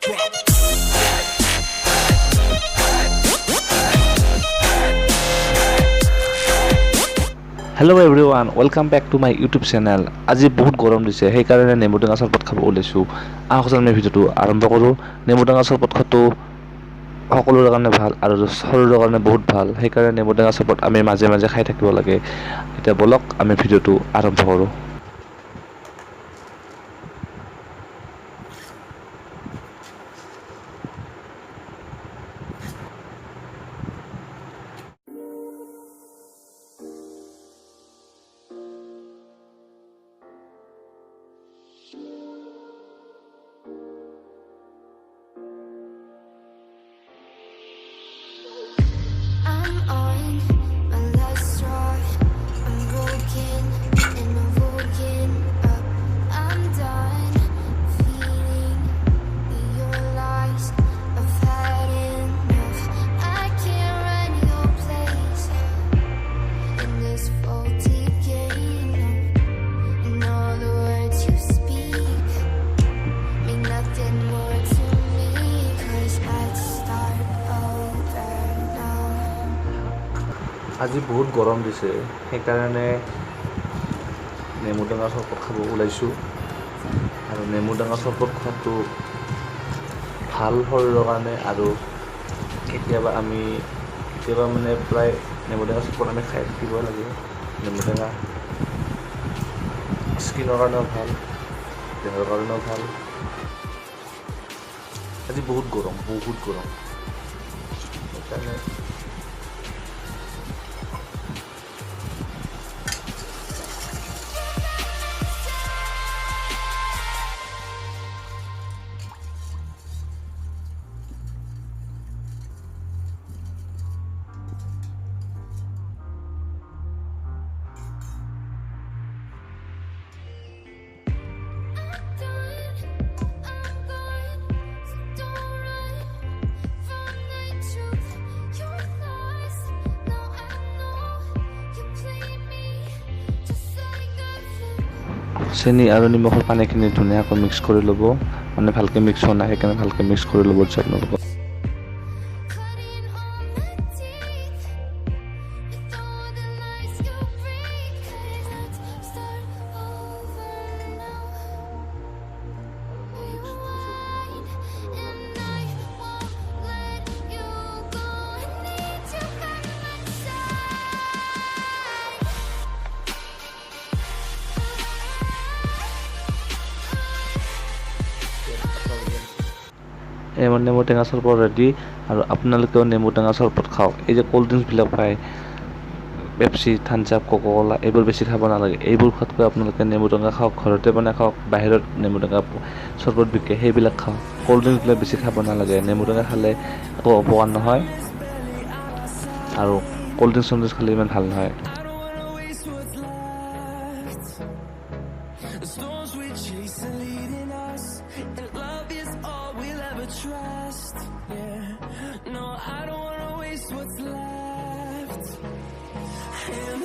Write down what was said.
Hello everyone, welcome back to my YouTube channel. আজি বহুত গৰম দিছে সেইকাৰণে নেমু টেঙা চৰবত খাব ওলাইছো। আহক আমি ভিডিওটো আৰম্ভ কৰো। নেমু টেঙা চৰবত খোৱাটো সকলোৰে কাৰণে ভাল আৰু শৰীৰৰ কাৰণে বহুত ভাল। সেইকাৰণে নেমু টেঙা চৰবত আমি মাজে মাজে খাই থাকিব লাগে। এতিয়া বলক আমি ভিডিওটো আৰম্ভ কৰো। আজি বহুত গৰম দিছে সেইকাৰণে নেমু টেঙা চৰবত খাব ওলাইছোঁ আৰু নেমু টেঙা চৰবত খোৱাটো ভাল শৰীৰৰ কাৰণে আৰু কেতিয়াবা মানে প্ৰায় নেমু টেঙা চৰবত আমি খাই থাকিব লাগে। নেমু টেঙা স্কিনৰ কাৰণেও ভাল, দেহৰ কাৰণেও ভাল। আজি বহুত গৰম সেইকাৰণে চেনি আৰু নিমখৰ পানীখিনি ধুনীয়াকৈ মিক্স কৰি ল'ব। মানে ভালকৈ মিক্স হোৱা নাই সেইকাৰণে ভালকৈ মিক্স কৰি ল'ব আপোনালোকক। নেমু টেঙা চৰবত ৰেডি আৰু আপোনালোকেও নেমু টেঙা চৰবত খাওক। এই যে ক'ল্ড ড্ৰিংকছবিলাক পায়, পেপচি, থাম্ছ আপ, কোকা কোলা, এইবোৰ বেছি খাব নালাগে। এইবোৰ খোৱাতকৈ আপোনালোকে নেমু টেঙা খাওক, ঘৰতে বনাই খাওক। বাহিৰত নেমু টেঙা চৰবত বিকে সেইবিলাক খাওক। ক'ল্ড ড্ৰিংকছবিলাক বেছি খাব নালাগে। নেমু টেঙা খালে একো অপকাৰ নহয় আৰু ক'ল্ড ড্ৰিংকছ খালে ইমান ভাল নহয়। The storms we chase are leading us, and love is all we'll ever trust. Yeah, no, I don't wanna waste what's left. And